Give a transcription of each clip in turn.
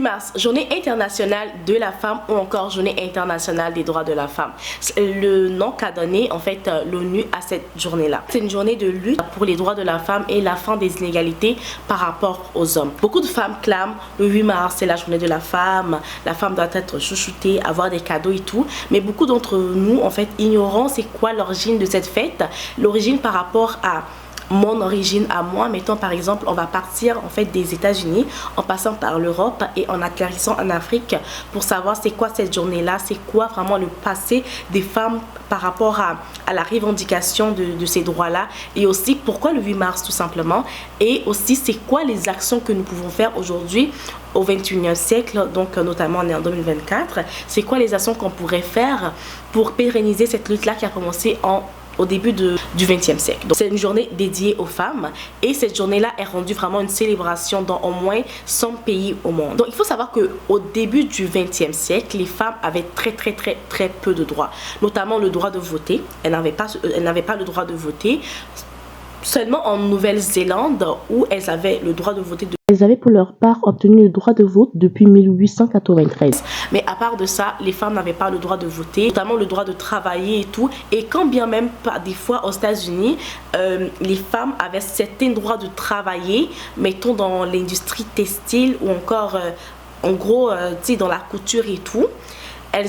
mars, journée internationale de la femme ou encore journée internationale des droits de la femme. Le nom qu'a donné en fait l'ONU à cette journée-là. C'est une journée de lutte pour les droits de la femme et la fin des inégalités par rapport aux hommes. Beaucoup de femmes clament le 8 mars, c'est la journée de la femme doit être chouchoutée, avoir des cadeaux et tout. Mais beaucoup d'entre nous en fait ignorons c'est quoi l'origine de cette fête. L'origine par rapport à mon origine à moi, mettons par exemple, on va partir en fait des États-Unis en passant par l'Europe et en atterrissant en Afrique pour savoir c'est quoi cette journée-là, c'est quoi vraiment le passé des femmes par rapport à la revendication de ces droits-là et aussi pourquoi le 8 mars tout simplement et aussi c'est quoi les actions que nous pouvons faire aujourd'hui au 21e siècle, donc notamment on est en 2024, c'est quoi les actions qu'on pourrait faire pour pérenniser cette lutte-là qui a commencé au début du 20e siècle. Donc c'est une journée dédiée aux femmes et cette journée-là est rendue vraiment une célébration dans au moins 100 pays au monde. Donc il faut savoir qu'au début du 20e siècle, les femmes avaient très peu de droits, notamment le droit de voter. Elles n'avaient pas le droit de voter. Seulement en Nouvelle-Zélande où elles avaient le droit de voter. Elles avaient pour leur part obtenu le droit de vote depuis 1893. Mais à part de ça, les femmes n'avaient pas le droit de voter, notamment le droit de travailler et tout. Et quand bien même, des fois aux États-Unis, les femmes avaient certains droits de travailler, mettons dans l'industrie textile ou encore, en gros, dans la couture et tout. Elles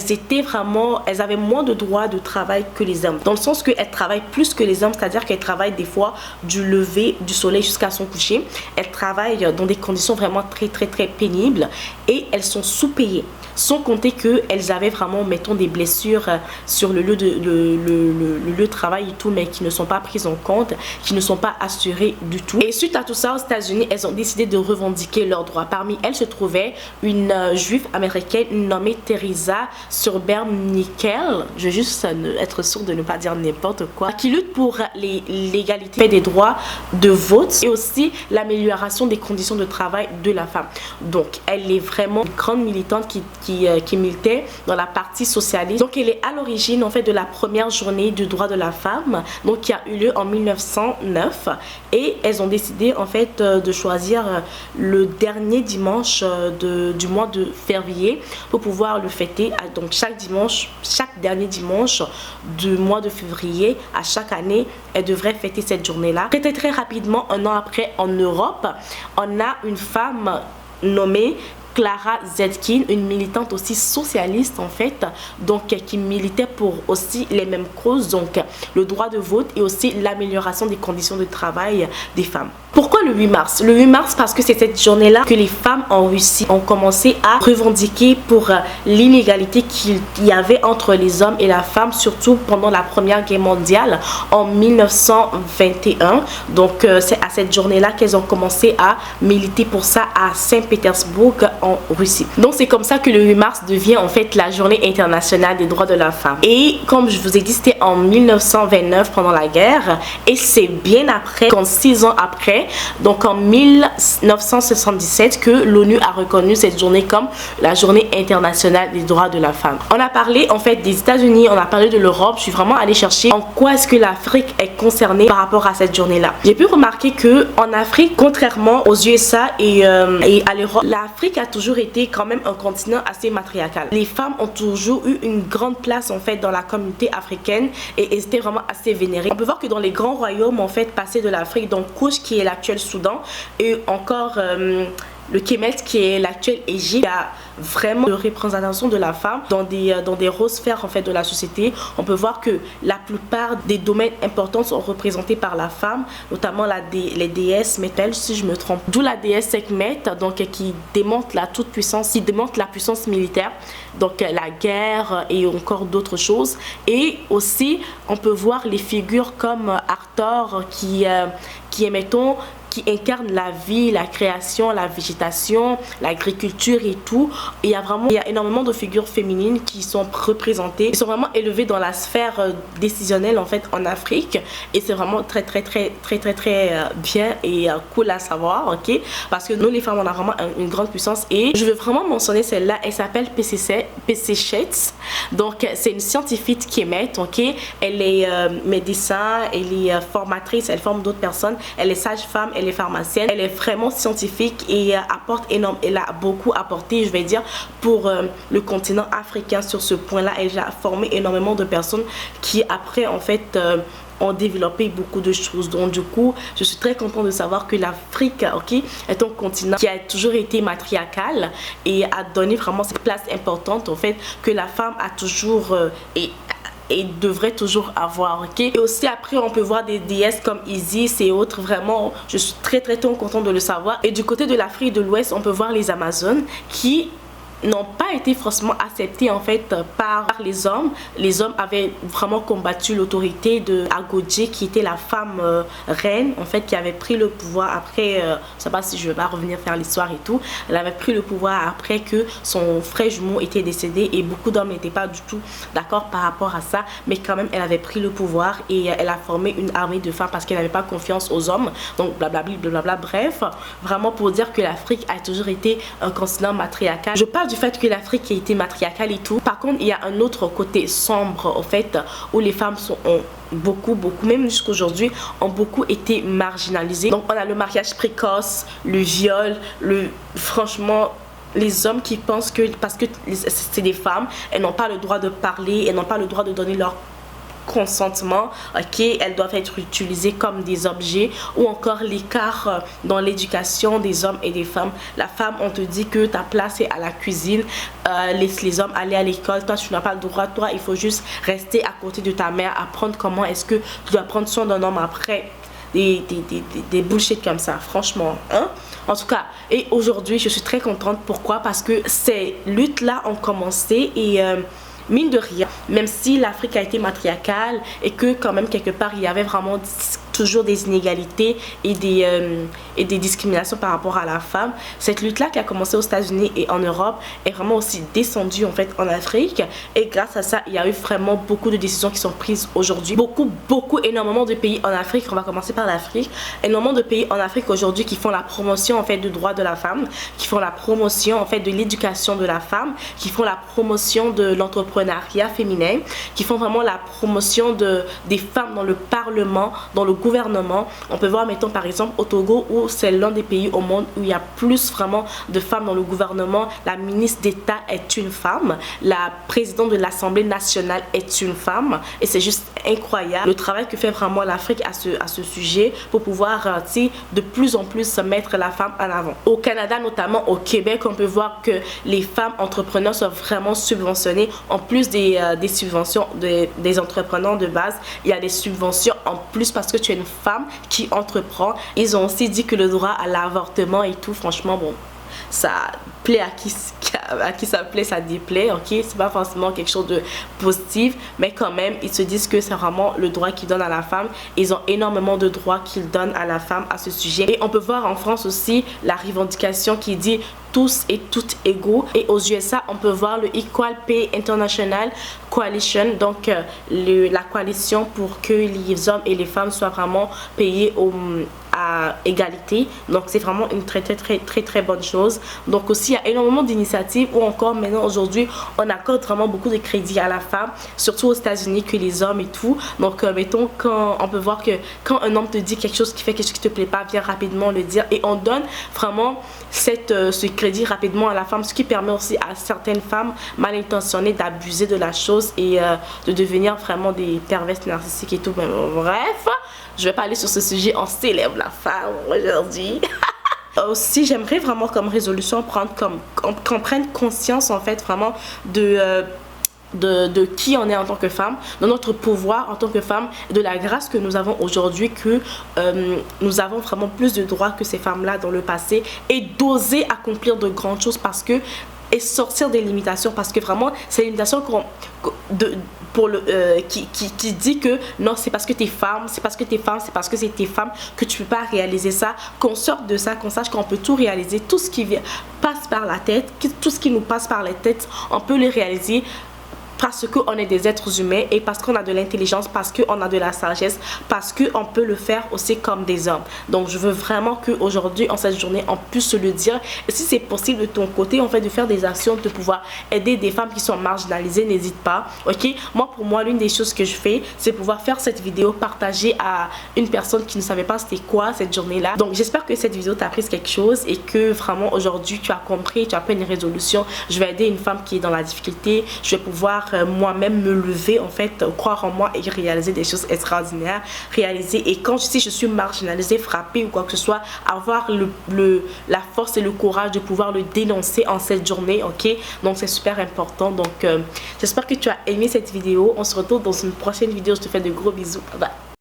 avaient moins de droits de travail que les hommes. Dans le sens qu'elles travaillent plus que les hommes, c'est-à-dire qu'elles travaillent des fois du lever du soleil jusqu'à son coucher. Elles travaillent dans des conditions vraiment très pénibles et elles sont sous-payées. Sans compter qu'elles avaient vraiment, mettons, des blessures sur le lieu de travail et tout, mais qui ne sont pas prises en compte, qui ne sont pas assurées du tout. Et suite à tout ça, aux États-Unis, elles ont décidé de revendiquer leurs droits. Parmi elles se trouvait une juive américaine nommée Teresa Surber-Nickel. Je vais juste être sûre de ne pas dire n'importe quoi. Qui lutte pour l'égalité des droits de vote et aussi l'amélioration des conditions de travail de la femme. Donc, elle est vraiment une grande militante qui militait dans la partie socialiste. Donc elle est à l'origine en fait de la première journée du droit de la femme, donc qui a eu lieu en 1909 et elles ont décidé en fait de choisir le dernier dimanche du mois de février pour pouvoir le fêter. Donc chaque dernier dimanche du mois de février à chaque année, elles devraient fêter cette journée-là. Très rapidement, un an après en Europe, on a une femme nommée Clara Zetkin, une militante aussi socialiste en fait, donc qui militait pour aussi les mêmes causes, donc le droit de vote et aussi l'amélioration des conditions de travail des femmes. Pourquoi le 8 mars? Le 8 mars parce que c'est cette journée-là que les femmes en Russie ont commencé à revendiquer pour l'inégalité qu'il y avait entre les hommes et la femme, surtout pendant la Première Guerre mondiale en 1921. Donc c'est à cette journée-là qu'elles ont commencé à militer pour ça à Saint-Pétersbourg en Russie. Donc c'est comme ça que le 8 mars devient en fait la journée internationale des droits de la femme. Et comme je vous ai dit, c'était en 1929 pendant la guerre et c'est bien après, 6 ans après, donc en 1977 que l'ONU a reconnu cette journée comme la journée internationale des droits de la femme. On a parlé en fait des États-Unis, on a parlé de l'Europe. Je suis vraiment allée chercher en quoi est-ce que l'Afrique est concernée par rapport à cette journée-là. J'ai pu remarquer que en Afrique, contrairement aux USA et à l'Europe, l'Afrique a toujours été quand même un continent assez matriarcal. Les femmes ont toujours eu une grande place en fait dans la communauté africaine et étaient vraiment assez vénérées. On peut voir que dans les grands royaumes en fait passés de l'Afrique, donc Kouch qui est l'actuel Soudan et encore le Kemet qui est l'actuel Égypte, il y a vraiment de représentation de la femme dans des hautes sphères en fait de la société. On peut voir que la plupart des domaines importants sont représentés par la femme, notamment les déesses Metel si je me trompe. D'où la déesse Sekhmet, donc qui démontre la toute puissance, qui démontre la puissance militaire, donc la guerre et encore d'autres choses. Et aussi on peut voir les figures comme Arthur qui incarne la vie, la création, la végétation, l'agriculture et tout. Il y a énormément de figures féminines qui sont représentées, qui sont vraiment élevées dans la sphère décisionnelle en fait en Afrique et c'est vraiment très bien et cool à savoir, ok, parce que nous les femmes on a vraiment une grande puissance et je veux vraiment mentionner celle-là. Elle s'appelle PC Shetz, donc c'est une scientifique qui émet, ok, elle est médecin, elle est formatrice, elle forme d'autres personnes, elle est sage-femme, elle est pharmacienne, elle est vraiment scientifique et apporte énorme, elle a beaucoup apporté, je vais dire, pour le continent africain sur ce point-là. Elle a formé énormément de personnes qui après en fait ont développé beaucoup de choses. Donc du coup, je suis très contente de savoir que l'Afrique, ok, est un continent qui a toujours été matriarcal et a donné vraiment cette place importante en fait que la femme a toujours et devrait toujours avoir, ok. Et aussi après on peut voir des déesses comme Isis et autres. Vraiment, je suis très contente de le savoir. Et du côté de l'Afrique de l'Ouest, on peut voir les Amazones qui n'ont pas été forcément acceptés en fait par les hommes. Les hommes avaient vraiment combattu l'autorité de Agodje qui était la femme reine en fait qui avait pris le pouvoir après, je sais pas si je vais pas revenir faire l'histoire et tout, elle avait pris le pouvoir après que son frère jumeau était décédé et beaucoup d'hommes n'étaient pas du tout d'accord par rapport à ça, mais quand même elle avait pris le pouvoir et elle a formé une armée de femmes parce qu'elle n'avait pas confiance aux hommes, donc blablabla, bref, vraiment pour dire que l'Afrique a toujours été un continent matriarcal. Je parle du fait que l'Afrique a été matriarcale et tout. Par contre, il y a un autre côté sombre, en fait, où les femmes ont beaucoup, même jusqu'à aujourd'hui, ont beaucoup été marginalisées. Donc, on a le mariage précoce, le viol, franchement, les hommes qui pensent que, parce que c'est des femmes, elles n'ont pas le droit de parler, elles n'ont pas le droit de donner leur consentement, ok, elles doivent être utilisées comme des objets, ou encore l'écart dans l'éducation des hommes et des femmes. La femme, on te dit que ta place est à la cuisine, laisse les hommes aller à l'école, toi tu n'as pas le droit, toi il faut juste rester à côté de ta mère, apprendre comment est-ce que tu dois prendre soin d'un homme après. Des bullshit comme ça, franchement, hein. En tout cas, et aujourd'hui je suis très contente. Pourquoi? Parce que ces luttes là ont commencé et mine de rien, même si l'Afrique a été matriarcale et que quand même quelque part il y avait vraiment toujours des inégalités et des discriminations par rapport à la femme, cette lutte-là qui a commencé aux États-Unis et en Europe est vraiment aussi descendue en fait en Afrique, et grâce à ça il y a eu vraiment beaucoup de décisions qui sont prises aujourd'hui. Énormément de pays en Afrique, on va commencer par l'Afrique, énormément de pays en Afrique aujourd'hui qui font la promotion en fait du droit de la femme, qui font la promotion en fait de l'éducation de la femme, qui font la promotion de l'entrepreneuriat féminin, qui font vraiment la promotion des femmes dans le parlement, dans le gouvernement. On peut voir, mettons par exemple au Togo, où c'est l'un des pays au monde où il y a plus vraiment de femmes dans le gouvernement. La ministre d'État est une femme, la présidente de l'Assemblée nationale est une femme, et c'est juste incroyable le travail que fait vraiment l'Afrique à ce sujet pour pouvoir de plus en plus mettre la femme en avant. Au Canada, notamment au Québec, on peut voir que les femmes entrepreneurs sont vraiment subventionnées. En plus des subventions des entrepreneurs de base, il y a des subventions en plus parce que tu es une femme qui entreprend. Ils ont aussi dit que le droit à l'avortement et tout, franchement, bon, ça plaît à qui ça plaît, ça déplaît, ok, c'est pas forcément quelque chose de positif, mais quand même ils se disent que c'est vraiment le droit qu'ils donnent à la femme. Ils ont énormément de droits qu'ils donnent à la femme à ce sujet. Et on peut voir en France aussi la revendication qui dit tous et toutes égaux, et aux USA on peut voir le Equal Pay International Coalition, donc la coalition pour que les hommes et les femmes soient vraiment payés à égalité. Donc c'est vraiment une très bonne chose. Donc aussi il y a énormément d'initiatives où encore maintenant aujourd'hui on accorde vraiment beaucoup de crédit à la femme, surtout aux États-Unis, que les hommes et tout. Donc mettons, quand on peut voir que quand un homme te dit quelque chose qui fait quelque chose qui te plaît pas, viens rapidement le dire, et on donne vraiment ce crédit rapidement à la femme, ce qui permet aussi à certaines femmes mal intentionnées d'abuser de la chose et de devenir vraiment des perverses narcissiques et tout. Mais bref, je vais pas aller sur ce sujet, on célèbre la femme aujourd'hui. Aussi, j'aimerais vraiment comme résolution qu'on prenne conscience en fait vraiment de qui on est en tant que femme, de notre pouvoir en tant que femme, de la grâce que nous avons aujourd'hui, que nous avons vraiment plus de droits que ces femmes-là dans le passé, et d'oser accomplir de grandes choses et sortir des limitations, parce que vraiment c'est limitations qui dit que non, c'est parce que t'es femme, c'est parce que t'es femme, c'est parce que c'est tes femmes que tu peux pas réaliser ça, qu'on sorte de ça, qu'on sache qu'on peut tout réaliser, tout ce qui passe par la tête, tout ce qui nous passe par la tête, on peut le réaliser. parce qu'on est des êtres humains et parce qu'on a de l'intelligence, parce qu'on a de la sagesse, parce qu'on peut le faire aussi comme des hommes. Donc je veux vraiment qu'aujourd'hui, en cette journée, on puisse se le dire. Et si c'est possible de ton côté, en fait, de faire des actions, de pouvoir aider des femmes qui sont marginalisées, n'hésite pas, ok? Moi, pour moi, l'une des choses que je fais, c'est pouvoir faire cette vidéo, partager à une personne qui ne savait pas c'était quoi cette journée-là. Donc j'espère que cette vidéo t'a appris quelque chose et que vraiment aujourd'hui tu as compris, tu as fait une résolution. Je vais aider une femme qui est dans la difficulté. Je vais pouvoir moi-même me lever, en fait, croire en moi et réaliser des choses extraordinaires, réaliser. Et quand si je suis marginalisée, frappée ou quoi que ce soit, avoir la force et le courage de pouvoir le dénoncer en cette journée, ok? Donc c'est super important. Donc j'espère que tu as aimé cette vidéo. On se retrouve dans une prochaine vidéo. Je te fais de gros bisous. Bye.